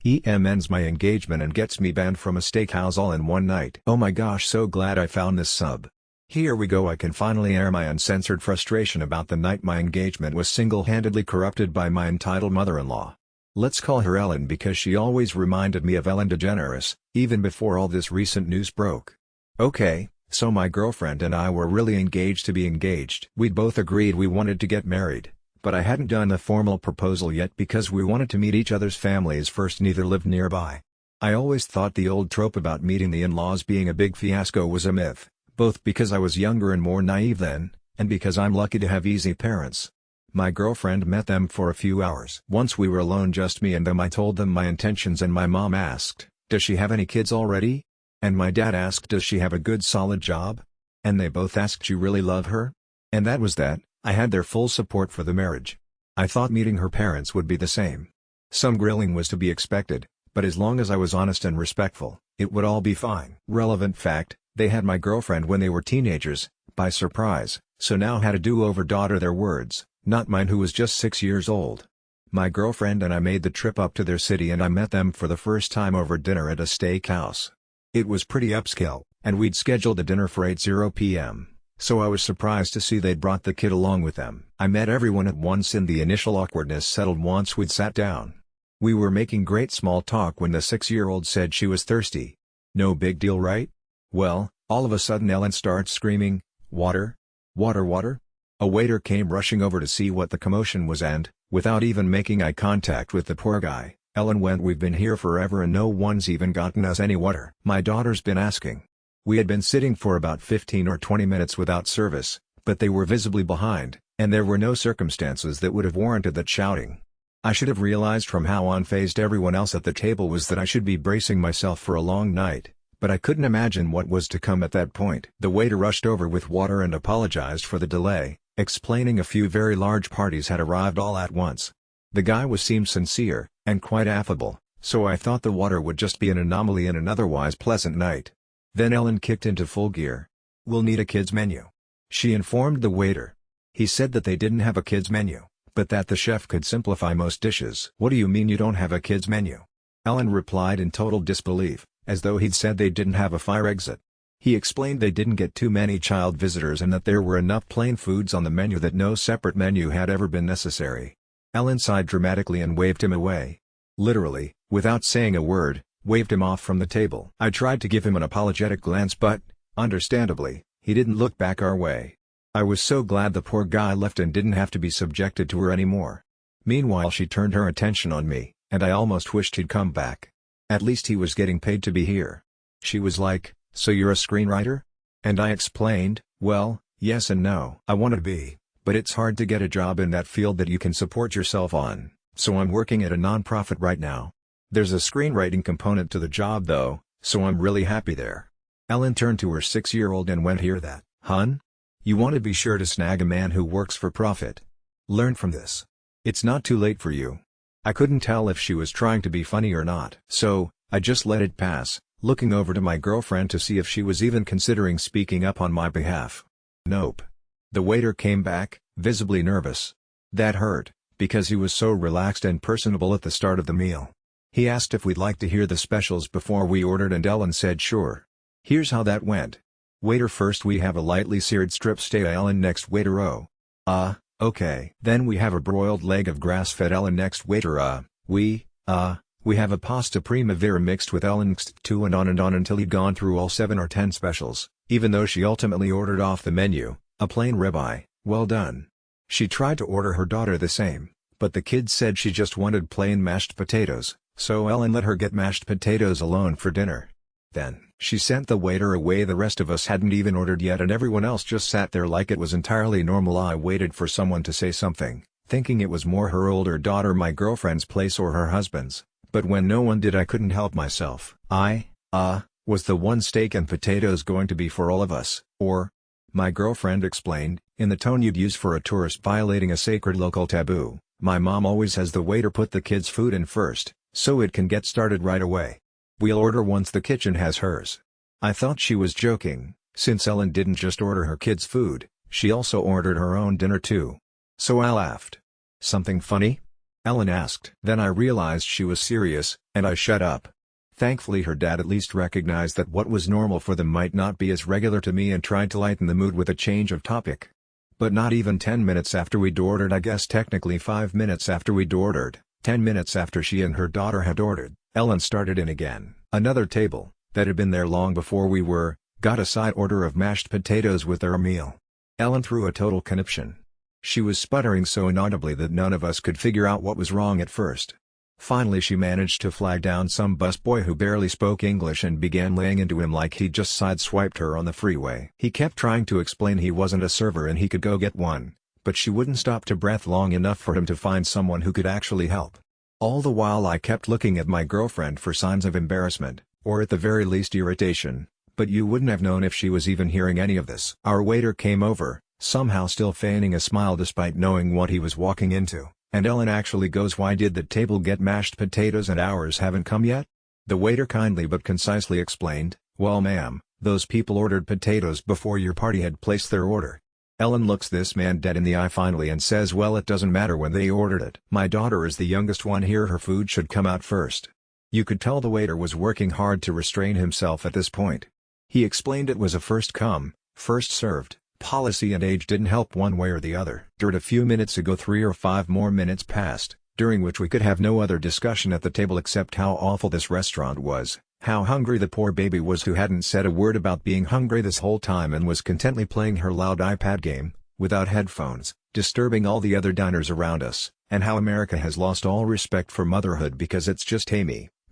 ends my engagement and gets me banned from a steakhouse all in one night. Oh my gosh, so glad I found this sub. Here we go, I can finally air my uncensored frustration about the night my engagement was single-handedly corrupted by my entitled mother-in-law. Let's call her Ellen because she always reminded me of Ellen DeGeneres, even before all this recent news broke. Okay, so my girlfriend and I were really engaged to be engaged. We'd both agreed we wanted to get married, but I hadn't done a formal proposal yet because we wanted to meet each other's families first, neither lived nearby. I always thought the old trope about meeting the in-laws being a big fiasco was a myth, both because I was younger and more naive then, and because I'm lucky to have easy parents. My girlfriend met them for a few hours. Once we were alone, just me and them, I told them my intentions and my mom asked, "Does she have any kids already?" And my dad asked, "Does she have a good solid job?" And they both asked, "You really love her?" And that was that. I had their full support for the marriage. I thought meeting her parents would be the same. Some grilling was to be expected, but as long as I was honest and respectful, it would all be fine. Relevant fact, they had my girlfriend when they were teenagers, by surprise, so now had a do-over daughter, their words, not mine, who was just 6 years old. My girlfriend and I made the trip up to their city and I met them for the first time over dinner at a steakhouse. It was pretty upscale, and we'd scheduled the dinner for 8:00 p.m. So I was surprised to see they'd brought the kid along with them. I met everyone at once and the initial awkwardness settled once we'd sat down. We were making great small talk when the 6-year-old said she was thirsty. No big deal, right? Well, all of a sudden Ellen starts screaming, "Water? Water, water?" A waiter came rushing over to see what the commotion was and, without even making eye contact with the poor guy, Ellen went, "We've been here forever and no one's even gotten us any water." My daughter's been asking. We had been sitting for about 15 or 20 minutes without service, but they were visibly behind, and there were no circumstances that would have warranted that shouting. I should have realized from how unfazed everyone else at the table was that I should be bracing myself for a long night, but I couldn't imagine what was to come at that point. The waiter rushed over with water and apologized for the delay, explaining a few very large parties had arrived all at once. The guy seemed sincere, and quite affable, so I thought the water would just be an anomaly in an otherwise pleasant night. Then Ellen kicked into full gear. "We'll need a kids menu," she informed the waiter. He said that they didn't have a kids menu, but that the chef could simplify most dishes. "What do you mean you don't have a kids menu?" Ellen replied in total disbelief, as though he'd said they didn't have a fire exit. He explained they didn't get too many child visitors and that there were enough plain foods on the menu that no separate menu had ever been necessary. Ellen sighed dramatically and waved him away. Literally, without saying a word, waved him off from the table. I tried to give him an apologetic glance but, understandably, he didn't look back our way. I was so glad the poor guy left and didn't have to be subjected to her anymore. Meanwhile she turned her attention on me, and I almost wished he'd come back. At least he was getting paid to be here. She was like, "So you're a screenwriter?" And I explained, "Well, yes and no. I want to be, but it's hard to get a job in that field that you can support yourself on, so I'm working at a non-profit right now. There's a screenwriting component to the job though, so I'm really happy there." Ellen turned to her 6-year-old and went, "Hear that, hun? You want to be sure to snag a man who works for profit. Learn from this. It's not too late for you." I couldn't tell if she was trying to be funny or not, so I just let it pass, looking over to my girlfriend to see if she was even considering speaking up on my behalf. Nope. The waiter came back, visibly nervous. That hurt, because he was so relaxed and personable at the start of the meal. He asked if we'd like to hear the specials before we ordered and Ellen said sure. Here's how that went. "Waiter, first we have a lightly seared strip steak." Ellen, next. Waiter, "Oh. Okay." "Then we have a broiled leg of grass-fed." Ellen, next. Waiter, we have a pasta primavera mixed with." Ellen, next. Two, and on until he'd gone through all 7 or 10 specials, even though she ultimately ordered off the menu, a plain ribeye. "Well done." She tried to order her daughter the same, but the kid said she just wanted plain mashed potatoes. So Ellen let her get mashed potatoes alone for dinner. Then, she sent the waiter away. The rest of us hadn't even ordered yet and everyone else just sat there like it was entirely normal. I waited for someone to say something, thinking it was more her older daughter, my girlfriend's place, or her husband's, but when no one did I couldn't help myself. Was the one steak and potatoes going to be for all of us, or? My girlfriend explained, in the tone you'd use for a tourist violating a sacred local taboo, "My mom always has the waiter put the kids' food in first, so it can get started right away. We'll order once the kitchen has hers." I thought she was joking, since Ellen didn't just order her kids' food, she also ordered her own dinner too. So I laughed. "Something funny?" Ellen asked. Then I realized she was serious, and I shut up. Thankfully her dad at least recognized that what was normal for them might not be as regular to me and tried to lighten the mood with a change of topic. But not even 10 minutes after we'd ordered, I guess technically 5 minutes after we'd ordered, 10 minutes after she and her daughter had ordered, Ellen started in again. Another table, that had been there long before we were, got a side order of mashed potatoes with their meal. Ellen threw a total conniption. She was sputtering so inaudibly that none of us could figure out what was wrong at first. Finally she managed to flag down some busboy who barely spoke English and began laying into him like he'd just sideswiped her on the freeway. He kept trying to explain he wasn't a server and he could go get one, but she wouldn't stop to breath long enough for him to find someone who could actually help. All the while I kept looking at my girlfriend for signs of embarrassment, or at the very least irritation, but you wouldn't have known if she was even hearing any of this. Our waiter came over, somehow still feigning a smile despite knowing what he was walking into. And Ellen actually goes, "Why did the table get mashed potatoes and ours haven't come yet?" The waiter kindly but concisely explained, "Well ma'am, those people ordered potatoes before your party had placed their order." Ellen looks this man dead in the eye finally and says, "Well, it doesn't matter when they ordered it. My daughter is the youngest one here, her food should come out first." You could tell the waiter was working hard to restrain himself at this point. He explained it was a first come, first served policy and age didn't help one way or the other. A few minutes ago 3 or 5 more minutes passed, during which we could have no other discussion at the table except how awful this restaurant was, how hungry the poor baby was who hadn't said a word about being hungry this whole time and was contently playing her loud iPad game, without headphones, disturbing all the other diners around us, and how America has lost all respect for motherhood because it's just hey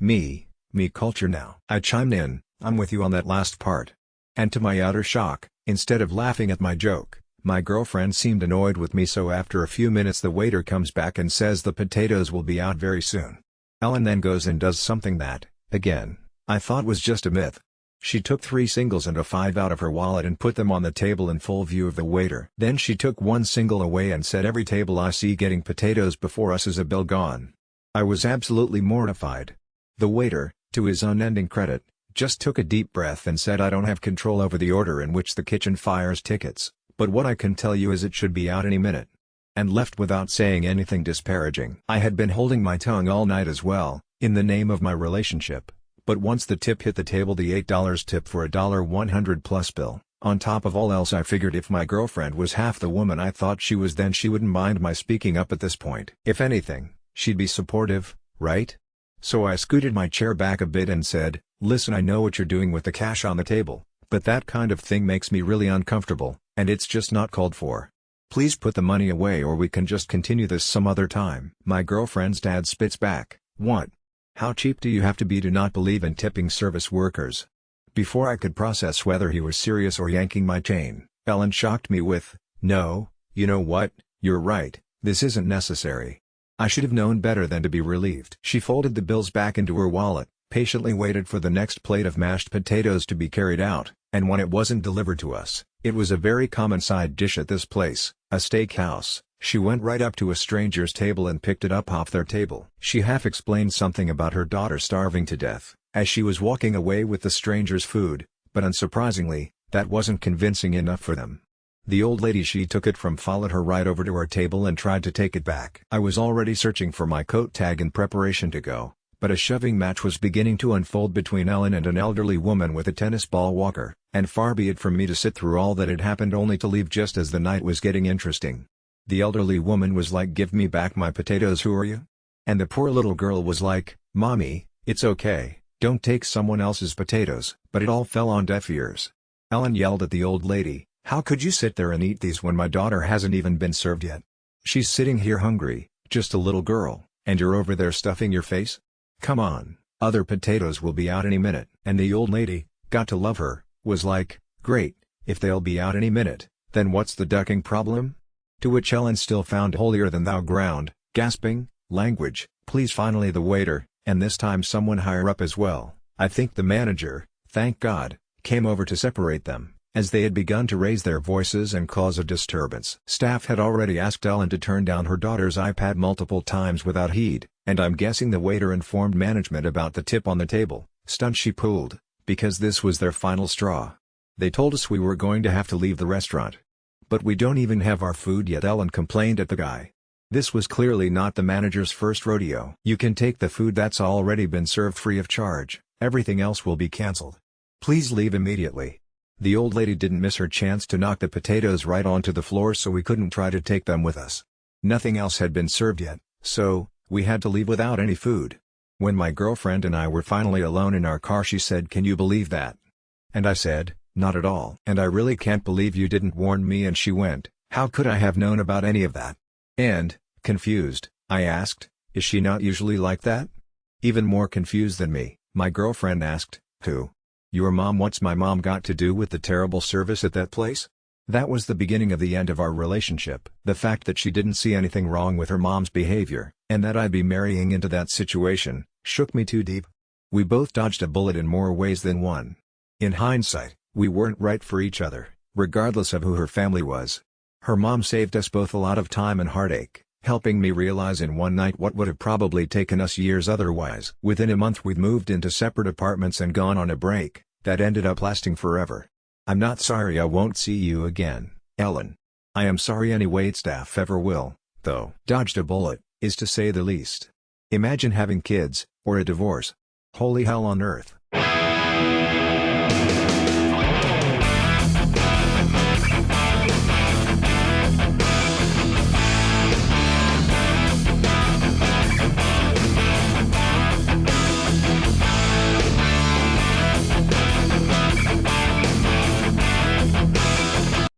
me culture now. I chimed in, "I'm with you on that last part." And to my utter shock, instead of laughing at my joke, my girlfriend seemed annoyed with me, so after a few minutes the waiter comes back and says the potatoes will be out very soon. Ellen then goes and does something that, again, I thought was just a myth. She took 3 singles and a 5 out of her wallet and put them on the table in full view of the waiter. Then she took 1 single away and said, "Every table I see getting potatoes before us is a bill gone." I was absolutely mortified. The waiter, to his unending credit, just took a deep breath and said, "I don't have control over the order in which the kitchen fires tickets, but what I can tell you is it should be out any minute," and left without saying anything disparaging. I had been holding my tongue all night as well, in the name of my relationship, but once the tip hit the table, the $8 tip for a $100 plus bill, on top of all else, I figured if my girlfriend was half the woman I thought she was, then she wouldn't mind my speaking up at this point. If anything, she'd be supportive, right? So I scooted my chair back a bit and said, "Listen, I know what you're doing with the cash on the table, but that kind of thing makes me really uncomfortable, and it's just not called for. Please put the money away or we can just continue this some other time." My girlfriend's dad spits back, "What? How cheap do you have to be to not believe in tipping service workers?" Before I could process whether he was serious or yanking my chain, Ellen shocked me with, "No, you know what, you're right, this isn't necessary." I should have known better than to be relieved. She folded the bills back into her wallet, patiently waited for the next plate of mashed potatoes to be carried out, and when it wasn't delivered to us, it was a very common side dish at this place, a steakhouse, she went right up to a stranger's table and picked it up off their table. She half explained something about her daughter starving to death, as she was walking away with the stranger's food, but unsurprisingly, that wasn't convincing enough for them. The old lady she took it from followed her right over to our table and tried to take it back. I was already searching for my coat tag in preparation to go, but a shoving match was beginning to unfold between Ellen and an elderly woman with a tennis ball walker, and far be it from me to sit through all that had happened only to leave just as the night was getting interesting. The elderly woman was like, "Give me back my potatoes, who are you?" And the poor little girl was like, "Mommy, it's okay, don't take someone else's potatoes." But it all fell on deaf ears. Ellen yelled at the old lady, "How could you sit there and eat these when my daughter hasn't even been served yet? She's sitting here hungry, just a little girl, and you're over there stuffing your face? Come on, other potatoes will be out any minute." And the old lady, got to love her, was like, "Great, if they'll be out any minute, then what's the ducking problem?" To which Ellen still found holier-than-thou ground, gasping, "Language, please." Finally the waiter, and this time someone higher up as well, I think the manager, thank God, came over to separate them, as they had begun to raise their voices and cause a disturbance. Staff had already asked Ellen to turn down her daughter's iPad multiple times without heed, and I'm guessing the waiter informed management about the tip on the table, stunt she pulled, because this was their final straw. They told us we were going to have to leave the restaurant. "But we don't even have our food yet," Ellen complained at the guy. This was clearly not the manager's first rodeo. "You can take the food that's already been served free of charge, everything else will be cancelled. Please leave immediately." The old lady didn't miss her chance to knock the potatoes right onto the floor so we couldn't try to take them with us. Nothing else had been served yet, so we had to leave without any food. When my girlfriend and I were finally alone in our car, she said, "Can you believe that?" And I said, "Not at all. And I really can't believe you didn't warn me." And she went, "How could I have known about any of that?" And, confused, I asked, "Is she not usually like that?" Even more confused than me, my girlfriend asked, "Who? Your mom?" "What's my mom got to do with the terrible service at that place?" That was the beginning of the end of our relationship. The fact that she didn't see anything wrong with her mom's behavior, and that I'd be marrying into that situation, shook me too deep. We both dodged a bullet in more ways than one. In hindsight, we weren't right for each other, regardless of who her family was. Her mom saved us both a lot of time and heartache, helping me realize in one night what would have probably taken us years otherwise. Within a month we'd moved into separate apartments and gone on a break that ended up lasting forever. "I'm not sorry I won't see you again, Ellen. I am sorry any waitstaff ever will, though." Dodged a bullet, is to say the least. Imagine having kids, or a divorce. Holy hell on earth.